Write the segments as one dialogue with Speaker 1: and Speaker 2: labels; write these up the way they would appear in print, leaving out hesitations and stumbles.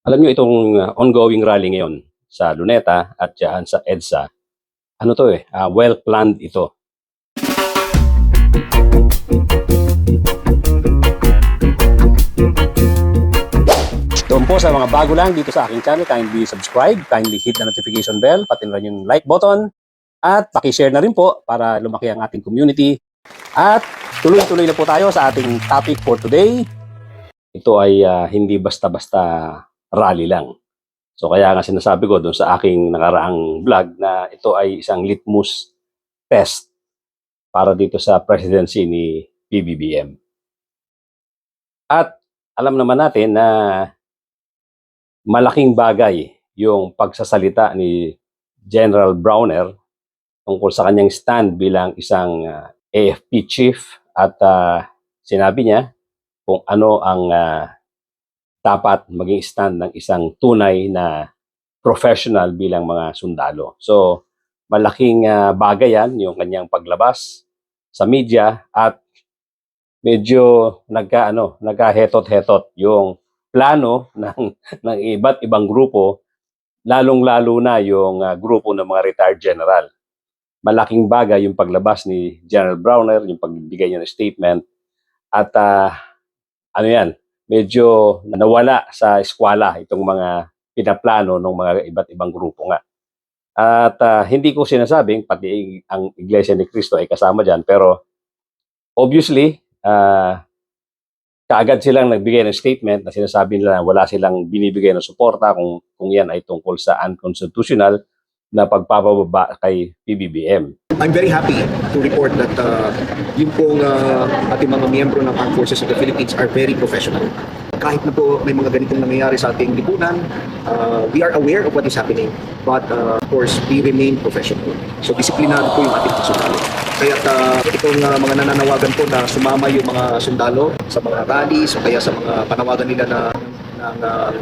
Speaker 1: Alam niyo itong ongoing rally ngayon sa Luneta at diyan sa EDSA, ano 'to, well-planned ito. Doon po sa mga bago lang dito sa aking channel, kindly subscribe, kindly hit the notification bell, pati na rin yung like button, at paki-share na rin po para lumaki ang ating community. At tuloy-tuloy na po tayo sa ating topic for today. Ito ay hindi basta-basta rally lang. So kaya nga sinasabi ko doon sa aking nakaraang vlog na ito ay isang litmus test para dito sa presidency ni PBBM. At alam naman natin na malaking bagay yung pagsasalita ni General Browner tungkol sa kanyang stand bilang isang AFP chief at sinabi niya kung ano ang dapat maging stand ng isang tunay na professional bilang mga sundalo. So, malaking bagay yan, yung kanyang paglabas sa media at medyo nagkahetot-hetot yung plano ng iba't ibang grupo, lalong-lalo na yung grupo ng mga retired general. Malaking bagay yung paglabas ni General Browner, yung pagbigay niya ng statement at medyo nawala sa eskwela itong mga pinaplano ng mga iba't ibang grupo nga. At hindi ko sinasabing pati ang Iglesia ni Cristo ay kasama dyan, pero obviously, kaagad silang nagbigay ng statement na sinasabi nila na wala silang binibigay ng suporta kung yan ay tungkol sa unconstitutional na pagpapababa kay PBBM.
Speaker 2: I'm very happy to report that yung pong ating mga miyembro ng Armed Forces of the Philippines are very professional. Kahit na po may mga ganitong nangyayari sa ating lipunan, we are aware of what is happening, but of course, we remain professional. So, disiplinado po yung ating sundalo. Kaya itong mga nananawagan po na sumama yung mga sundalo sa mga rallies o kaya sa mga panawagan nila ng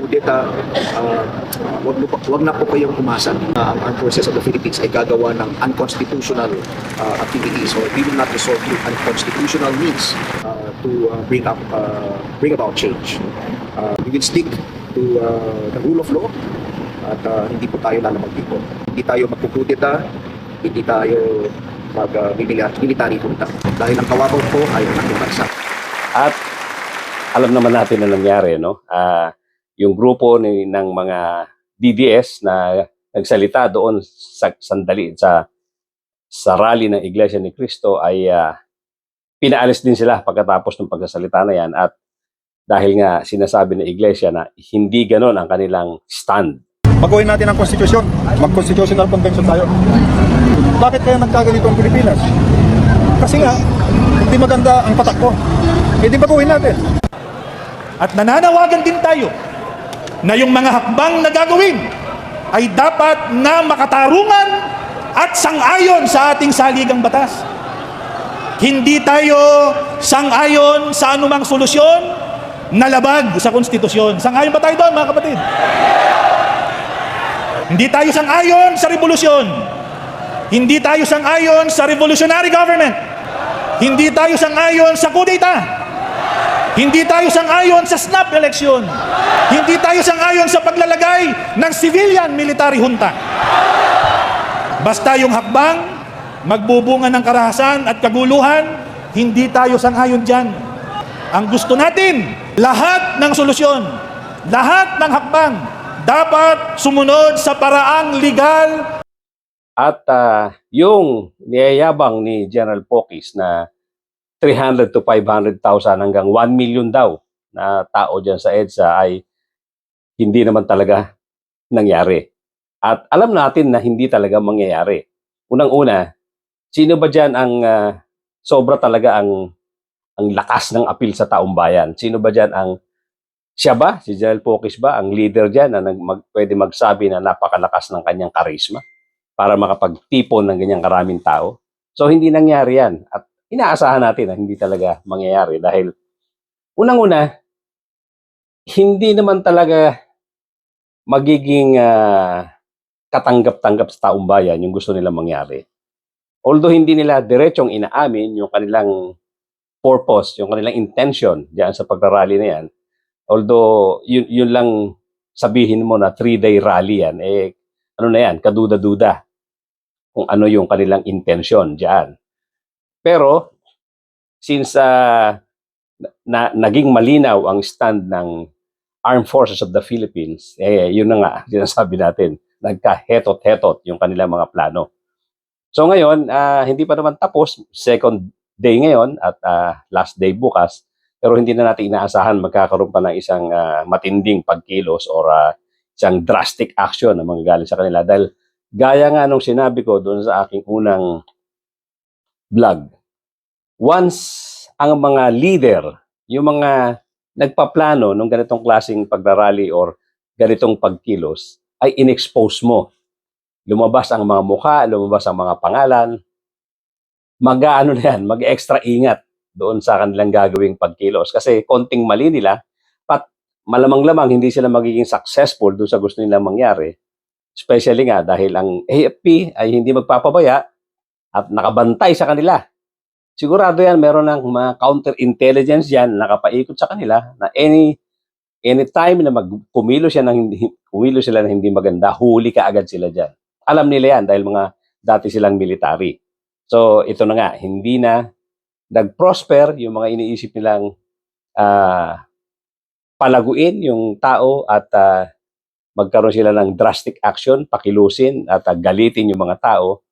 Speaker 2: kudeta, wag na po kayong umasa. Ang Armed Forces of the Philippines ay gagawa ng unconstitutional activities, so we will not resort to unconstitutional means to bring about change. We will stick to the rule of law at hindi po tayo lalamag dito. Hindi tayo magkukudeta, hindi tayo mag-military punta. Dahil ang kawabaw po ay ang ating bansa.
Speaker 1: At alam naman natin na nangyari, no? Yung grupo ng mga DDS na nagsalita doon sandali sa rally ng Iglesia ni Cristo ay pinaalis din sila pagkatapos ng pagsasalita na yan, at dahil nga sinasabi ng Iglesia na hindi ganon ang kanilang stand.
Speaker 3: Baguhin natin ang konstitusyon. Mag-constitutional convention tayo. Bakit kaya nagkaganito ang Pilipinas? Kasi nga, hindi maganda ang patakbo. Hindi baguhin natin.
Speaker 4: At nananawagan din tayo na yung mga hakbang na gagawin ay dapat na makatarungan at sang-ayon sa ating saligang batas. Hindi tayo sang-ayon sa anumang solusyon na labag sa konstitusyon. Sang-ayon ba tayo doon, mga kapatid? Hindi tayo sang-ayon sa revolusyon. Hindi tayo sang-ayon sa revolutionary government. Hindi tayo sang-ayon sa kudeta. Hindi tayo sang-ayon sa snap election. Hindi tayo sang-ayon sa paglalagay ng civilian military junta. Basta yung hakbang magbubunga ng karahasan at kaguluhan, hindi tayo sang-ayon dyan. Ang gusto natin, lahat ng solusyon, lahat ng hakbang, dapat sumunod sa paraang legal.
Speaker 1: At yung niyayabang ni General Pokis na 300 to 500,000 hanggang 1 million daw na tao dyan sa EDSA ay hindi naman talaga nangyari. At alam natin na hindi talaga mangyayari. Unang-una, sino ba dyan ang sobra talaga ang lakas ng apil sa taong bayan? Sino ba dyan siya ba? Si General Pokis ba? Ang leader dyan na pwede magsabi na napakalakas ng kanyang karisma para makapagtipon ng ganyang karaming tao? So hindi nangyari yan. At inaasahan natin na hindi talaga mangyayari dahil unang-una, hindi naman talaga magiging katanggap-tanggap sa taong bayan yung gusto nilang mangyari. Although hindi nila diretsong inaamin yung kanilang purpose, yung kanilang intention diyan sa pagrarally na yan, although yun lang sabihin mo na 3-day rally yan, eh, ano na yan, kaduda-duda kung ano yung kanilang intensyon diyan. Pero, since naging malinaw ang stand ng Armed Forces of the Philippines, eh, yun na nga, sinasabi natin, nagka-hetot-hetot yung kanilang mga plano. So ngayon, hindi pa naman tapos, second day ngayon at last day bukas, pero hindi na natin inaasahan magkakaroon pa ng isang matinding pagkilos or isang drastic action na manggagaling sa kanila. Dahil gaya nga nung sinabi ko doon sa aking unang vlog, once ang mga leader, yung mga nagpaplano ng ganitong klaseng pagrarally or ganitong pagkilos, ay in-expose mo. Lumabas ang mga mukha, lumabas ang mga pangalan, mag-ano na yan, mag-extra ingat doon sa kanilang gagawing pagkilos. Kasi konting mali nila, malamang-lamang hindi sila magiging successful doon sa gusto nilang mangyari. Especially nga dahil ang AFP ay hindi magpapabaya at nakabantay sa kanila. Sigurado yan, meron ng mga counterintelligence yan nakapaikot sa kanila na anytime na kumilos sila ng hindi maganda, huli ka agad sila dyan. Alam nila yan dahil mga dati silang military. So ito na nga, hindi na nag-prosper yung mga iniisip nilang palaguin yung tao at magkaroon sila ng drastic action, pakilusin at galitin yung mga tao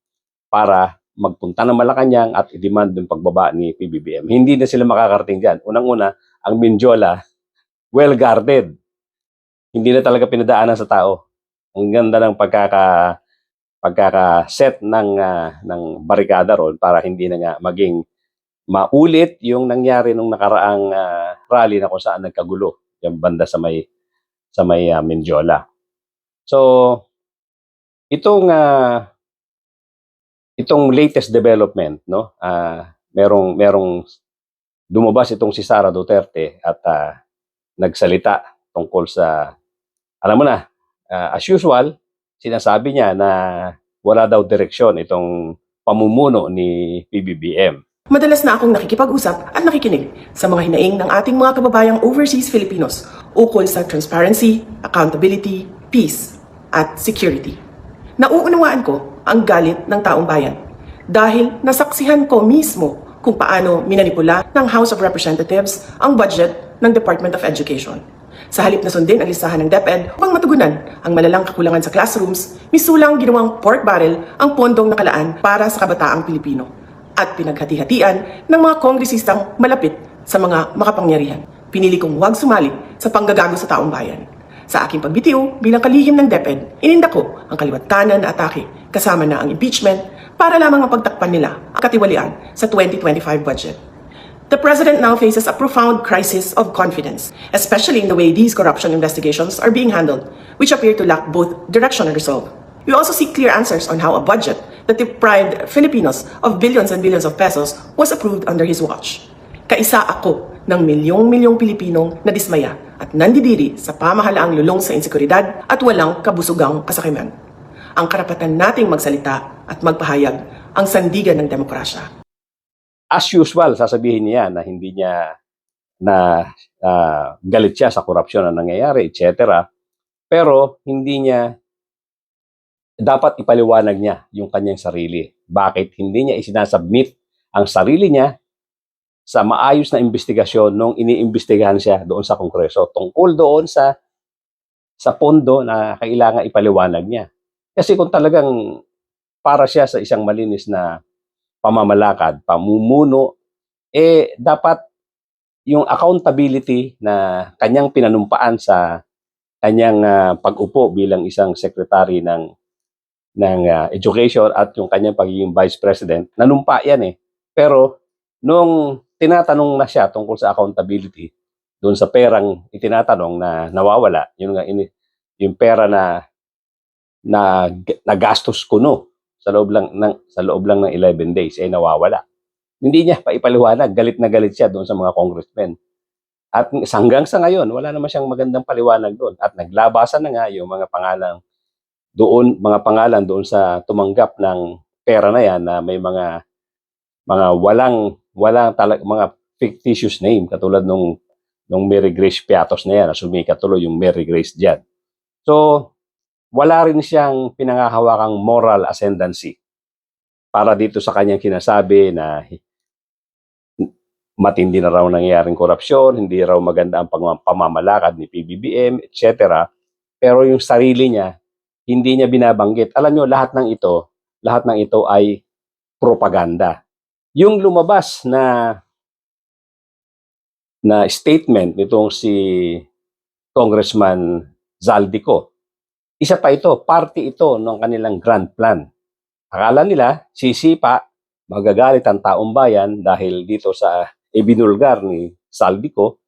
Speaker 1: para magpunta ng Malacanang at i-demand yung pagbaba ni PBBM. Hindi na sila makakarating dyan. Unang-una, ang Mindiola, well-guarded. Hindi na talaga pinadaanan sa tao. Ang ganda ng pagkaka-set ng barikada ron para hindi na nga maging maulit yung nangyari nung nakaraang rally na kung saan nagkagulo yung banda sa may Mindiola. So itong latest development, no? Merong lumabas itong si Sara Duterte at nagsalita tungkol sa, alam mo na, as usual, sinasabi niya na wala daw direksyon itong pamumuno ni PBBM.
Speaker 5: Madalas na akong nakikipag-usap at nakikinig sa mga hinaing ng ating mga kababayang overseas Filipinos ukol sa transparency, accountability, peace, at security. Nauunawaan ko ang galit ng taong bayan dahil nasaksihan ko mismo kung paano minanipula ng House of Representatives ang budget ng Department of Education. Sa halip na sundin ang listahan ng DepEd upang matugunan ang malalang kakulangan sa classrooms, misulang ginawang pork barrel ang pondong nakalaan para sa kabataang Pilipino at pinaghati-hatian ng mga kongresistang malapit sa mga makapangyarihan. Pinili kong huwag sumali sa panggagago sa taong bayan. Sa aking pagbitiw bilang kalihim ng DepEd, ininda ko ang kaliwat-kanan na atake kasama na ang impeachment para lamang mapagtakpan nila ang katiwalian sa 2025 budget. The President now faces a profound crisis of confidence, especially in the way these corruption investigations are being handled, which appear to lack both direction and resolve. We also seek clear answers on how a budget that deprived Filipinos of billions and billions of pesos was approved under his watch. Kaisa ako ng milyong-milyong Pilipinong nadismaya at nandidiri sa pamahalaang lulong sa insekuridad at walang kabusugang kasakiman. Ang karapatan nating magsalita at magpahayag ang sandigan ng demokrasya.
Speaker 1: As usual, sasabihin niya na hindi niya galit siya sa korupsyon na nangyayari, etc. Pero hindi niya dapat ipaliwanag niya yung kanyang sarili. Bakit hindi niya isinasubmit ang sarili niya sa maayos na investigasyon nung iniimbestigahan siya doon sa Kongreso tungkol doon sa pondo na kailangan ipaliwanag niya. Kasi kung talagang para siya sa isang malinis na pamamalakad, pamumuno, dapat yung accountability na kanyang pinanumpaan sa kanyang pag-upo bilang isang secretary ng education at yung kanyang pagiging vice president, nanumpa yan eh. Pero nung tinatanong na siya tungkol sa accountability, doon sa perang itinatanong na nawawala, yung pera na nagastos kuno sa loob lang ng 11 days ay nawawala. Hindi niya pa ipaliwanag, galit na galit siya doon sa mga congressmen. At hanggang sa ngayon, wala naman siyang magandang paliwanag doon. At naglabasan na nga yung mga pangalan doon sa tumanggap ng pera na yan na may mga walang mga fictitious name katulad nung Mary Grace Piatos na yan, na sumikat tuloy yung Mary Grace diyan. So, wala rin siyang pinangahawakang moral ascendancy para dito sa kanyang kinasabi na matindi na raw nangyayaring korupsyon, hindi raw maganda ang pamamalakad ni PBBM, etc. Pero yung sarili niya, hindi niya binabanggit. Alam niyo, lahat ng ito ay propaganda. Yung lumabas na statement nitong si Congressman Zaldico, isa pa ito, parte ito ng kanilang grand plan. Akala nila, sisipa, magagalit ang taong bayan dahil dito sa ibinulgar ni Zaldico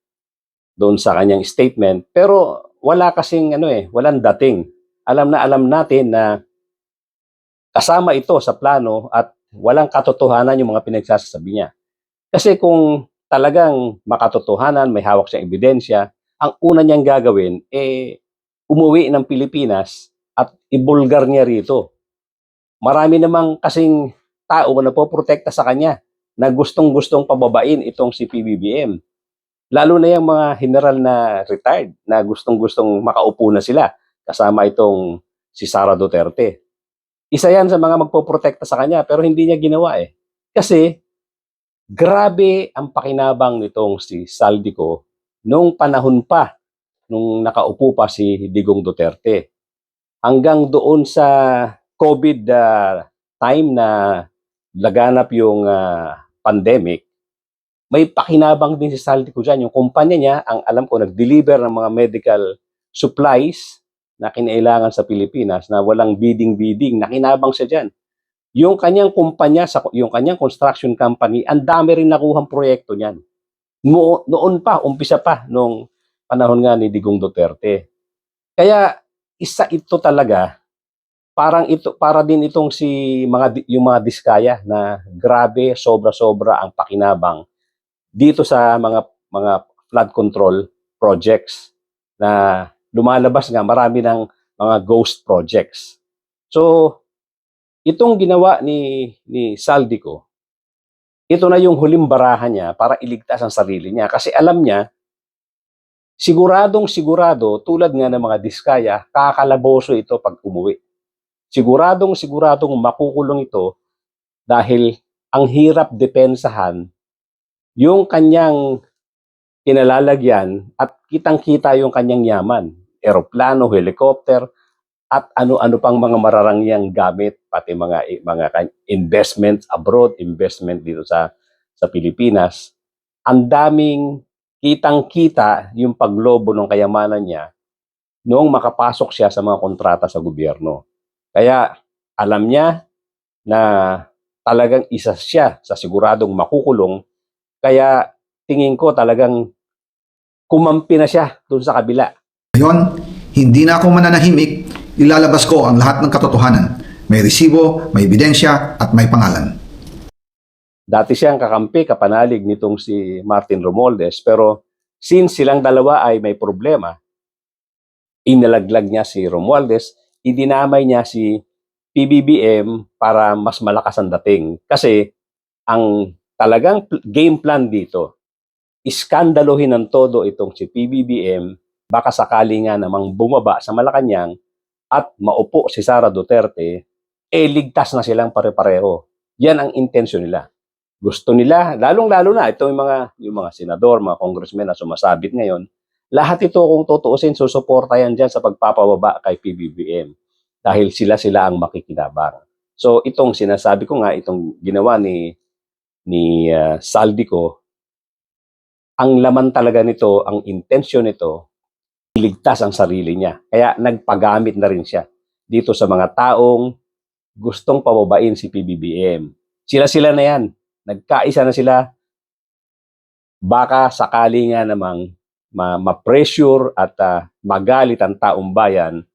Speaker 1: doon sa kanyang statement. Pero wala kasing walang dating. Alam natin na kasama ito sa plano at walang katotohanan yung mga pinagsasabi niya. Kasi kung talagang makatotohanan, may hawak siyang ebidensya, ang una niyang gagawin, umuwi ng Pilipinas at ibulgar niya rito. Marami namang kasing tao na poprotekta sa kanya na gustong-gustong pababain itong si PBBM. Lalo na yung mga general na retired na gustong-gustong makaupo na sila kasama itong si Sara Duterte. Isa yan sa mga magpoprotekta sa kanya pero hindi niya ginawa eh. Kasi grabe ang pakinabang nitong si Zaldico nung panahon pa, nung nakaupo pa si Digong Duterte. Hanggang doon sa COVID time na laganap yung pandemic, may pakinabang din si Zaldico dyan. Yung kumpanya niya, ang alam ko, nag-deliver ng mga medical supplies na kinailangan sa Pilipinas na walang bidding-bidding. Nakinabang siya dyan. Yung kanyang kumpanya, yung kanyang construction company, ang dami rin nakuhang proyekto niyan. Noon pa, umpisa pa, nung panahon nga ni Digong Duterte. Kaya isa ito talaga, para din itong yung mga diskaya na grabe, sobra-sobra ang pakinabang dito sa mga flood control projects na lumalabas nga marami ng mga ghost projects. So, itong ginawa ni Zaldico, ito na yung huling barahan niya para iligtas ang sarili niya. Kasi alam niya, siguradong tulad nga ng mga diskaya, kakalaboso ito pag umuwi. Siguradong makukulong ito dahil ang hirap depensahan yung kanyang kinalalagyan at kitang-kita yung kanyang yaman. Eroplano, helicopter, at ano-ano pang mga mararangyang gamit, pati mga investments abroad, investment dito sa Pilipinas. Ang daming kitang-kita yung paglobo ng kayamanan niya noong makapasok siya sa mga kontrata sa gobyerno. Kaya alam niya na talagang isa siya sa siguradong makukulong. Kaya tingin ko talagang kumampi na siya doon sa kabila.
Speaker 6: Ngayon, hindi na ako mananahimik, ilalabas ko ang lahat ng katotohanan. May resibo, may ebidensya, at may pangalan.
Speaker 1: Dati siyang kakampi, kapanalig nitong si Martin Romualdez, pero since silang dalawa ay may problema, inalaglag niya si Romualdez, idinamay niya si PBBM para mas malakas ang dating. Kasi ang talagang game plan dito, iskandaluhin ng todo itong si PBBM, baka sakali nga namang bumaba sa Malacanang at maupo si Sara Duterte, ligtas na silang pare-pareho. Yan ang intensyon nila. Gusto nila, lalong-lalo na, ito yung mga senador, mga congressmen na sumasabit ngayon, lahat ito kung tutuusin, susuporta yan dyan sa pagpapababa kay PBBM. Dahil sila ang makikinabang. So itong sinasabi ko nga, itong ginawa ni Zaldico, ang laman talaga nito, ang intensyon nito, iligtas ang sarili niya. Kaya nagpagamit na rin siya dito sa mga taong gustong pababain si PBBM. Sila na yan. Nagkaisa na sila. Baka sakali nga namang ma-pressure at magalit ang taong bayan,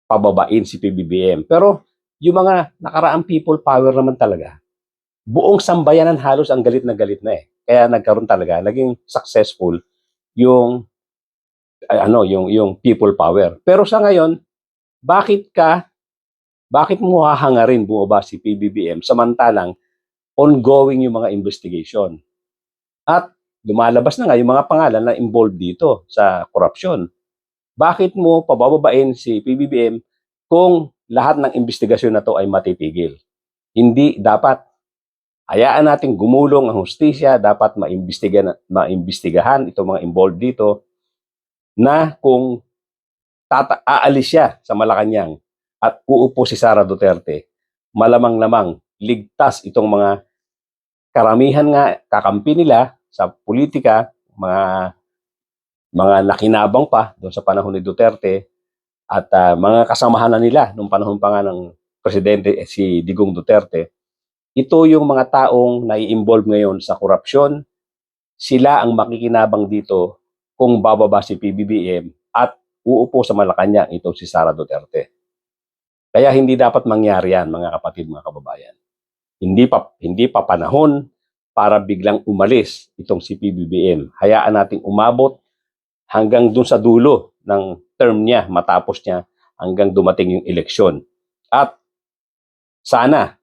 Speaker 1: pababain si PBBM. Pero yung mga nakaraang people power naman talaga, buong sambayanan halos ang galit na eh. Kaya nagkaroon talaga, naging successful yung people power. Pero sa ngayon, bakit mo hahangarin bumaba si PBBM samantalang ongoing yung mga investigation? At lumalabas na nga yung mga pangalan na involved dito sa korupsyon. Bakit mo pabababain si PBBM kung lahat ng investigasyon na to ay matitigil? Hindi dapat. Hayaan natin gumulong ang hustisya, dapat maimbestigahan itong mga involved dito na kung aalis siya sa Malacanang at uupo si Sara Duterte, malamang-lamang ligtas itong mga karamihan nga kakampi nila sa politika, mga nakinabang pa doon sa panahon ni Duterte at mga kasamahan na nila nung panahon pa nga ng presidente si Digong Duterte. Ito yung mga taong nai-involve ngayon sa korupsyon. Sila ang makikinabang dito kung bababa si PBBM at uupo sa Malacanang ito si Sara Duterte. Kaya hindi dapat mangyari yan, mga kapatid, mga kababayan. Hindi pa panahon para biglang umalis itong si PBBM. Hayaan nating umabot hanggang dun sa dulo ng term niya, matapos niya hanggang dumating yung eleksyon. At sana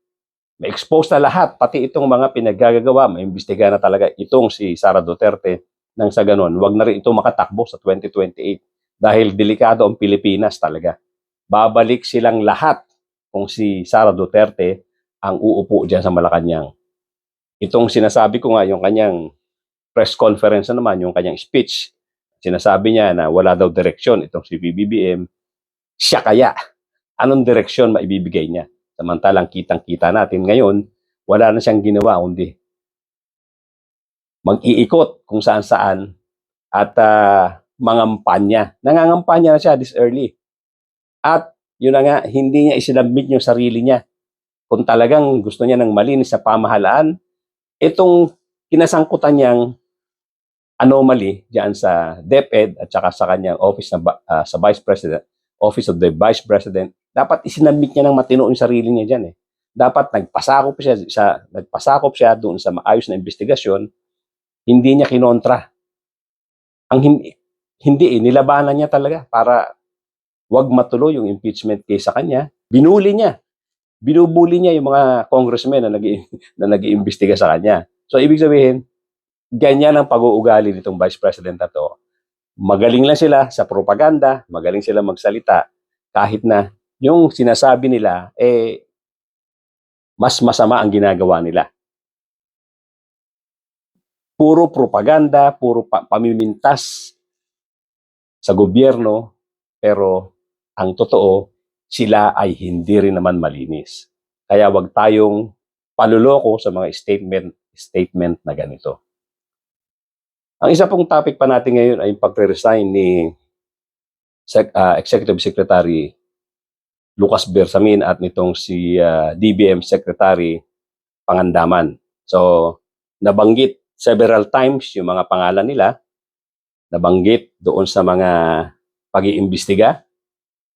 Speaker 1: ma-expose na lahat, pati itong mga pinaggagawa, maimbestiga na talaga itong si Sara Duterte nang sa ganon. Huwag na rin ito makatakbo sa 2028 dahil delikado ang Pilipinas talaga. Babalik silang lahat kung si Sara Duterte ang uupo dyan sa Malacanang. Itong sinasabi ko nga, yung kanyang press conference na naman, yung kanyang speech, sinasabi niya na wala daw direksyon itong si PBBM. Siya kaya, anong direksyon maibibigay niya? Samantalang kitang-kita natin ngayon, wala na siyang ginawa kundi mag-iikot kung saan-saan at mangampanya. Nangangampanya na siya this early. At yun na nga, hindi niya isinabmit yung sarili niya. Kung talagang gusto niya ng malinis sa pamahalaan, itong kinasangkutan niyang anomaly diyan sa DepEd at saka sa kanyang office sa Vice President, Office of the Vice President, dapat isinabmit niya ng matino yung sarili niya diyan eh. Dapat nagpasakop siya doon sa maayos na investigasyon, hindi niya kinontra. Ang hindi nilabanan niya talaga para wag matuloy yung impeachment case sa kanya. Binubuli niya yung mga congressmen na nag-iimbestiga sa kanya. So ibig sabihin, ganyan ang pag-uugali nitong Vice President na to. Magaling lang sila sa propaganda, magaling sila magsalita, kahit na yung sinasabi nila, mas masama ang ginagawa nila. Puro propaganda, puro pamimintas sa gobyerno, pero ang totoo, sila ay hindi rin naman malinis. Kaya wag tayong paluloko sa mga statement na ganito. Ang isa pong topic pa natin ngayon ay yung pagre-resign ni Executive Secretary Lucas Bersamin at nitong si DBM Secretary Pangandaman. So, nabanggit several times yung mga pangalan nila, nabanggit doon sa mga pag-iimbestiga.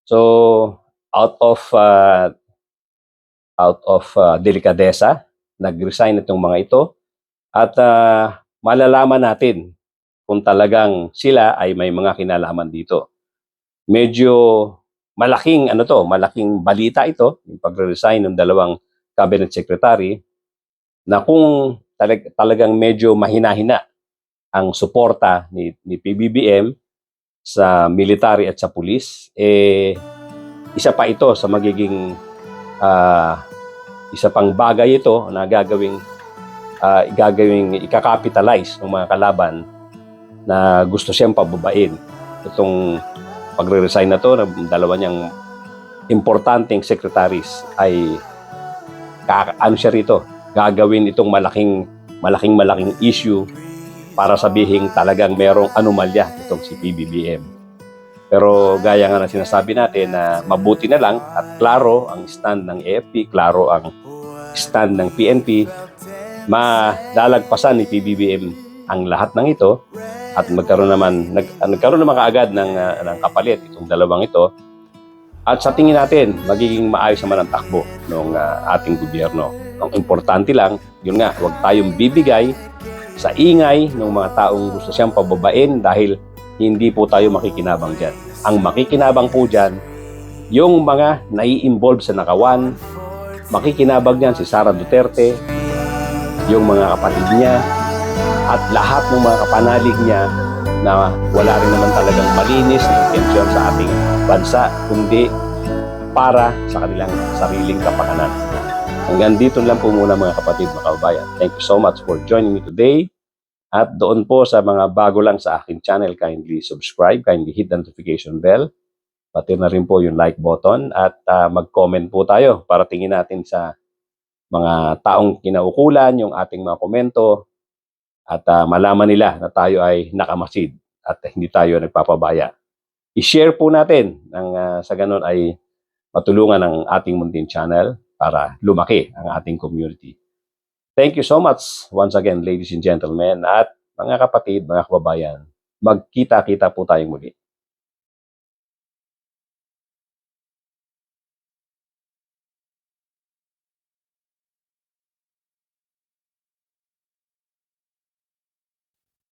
Speaker 1: So, out of delikadesa, nag-resign itong mga ito at malalaman natin kung talagang sila ay may mga kinalaman dito. Medyo malaking balita ito, yung pagre-resign ng dalawang cabinet secretary, na kung talagang medyo mahina-hina ang suporta ni PBBM sa military at sa pulis, isa pa ito sa magiging isa pang bagay ito na gagawing ikakapitalize ng mga kalaban na gusto siyang pababain. Itong pagre-resign na to ng dalawa niyang importanteng secretaries ay siya rito, gagawin itong malaking issue para sabihin talagang merong anomalya itong si PBBM. Pero gaya nga na sinasabi natin na mabuti na lang at klaro ang stand ng AFP, klaro ang stand ng PNP, madalagpasan ni PBBM ang lahat ng ito at nagkaroon naman kaagad ng kapalit itong dalawang ito. At sa tingin natin, magiging maayos naman ang takbo ng ating gobyerno. Ang importante lang, yun nga, huwag tayong bibigay sa ingay ng mga taong gusto siyang pababain dahil hindi po tayo makikinabang dyan. Ang makikinabang po dyan, yung mga nai-involve sa nakawan, makikinabang dyan si Sara Duterte, yung mga kapatid niya, at lahat ng mga kapanalig niya na wala rin naman talagang malinis na intensyon sa ating bansa, kundi para sa kanilang sariling kapakanan. Hanggang dito lang po muna mga kapatid, mga kababayan. Thank you so much for joining me today. At doon po sa mga bago lang sa aking channel, kindly subscribe, kindly hit the notification bell. Pati na rin po yung like button at mag-comment po tayo para tingin natin sa mga taong kinaukulan yung ating mga komento at malaman nila na tayo ay nakamasid at hindi tayo nagpapabaya. I-share po natin sa ganun ay matulungan ang ating Muntin Channel para lumaki ang ating community. Thank you so much once again, ladies and gentlemen, at mga kapatid, mga kababayan. Magkita-kita po tayong muli.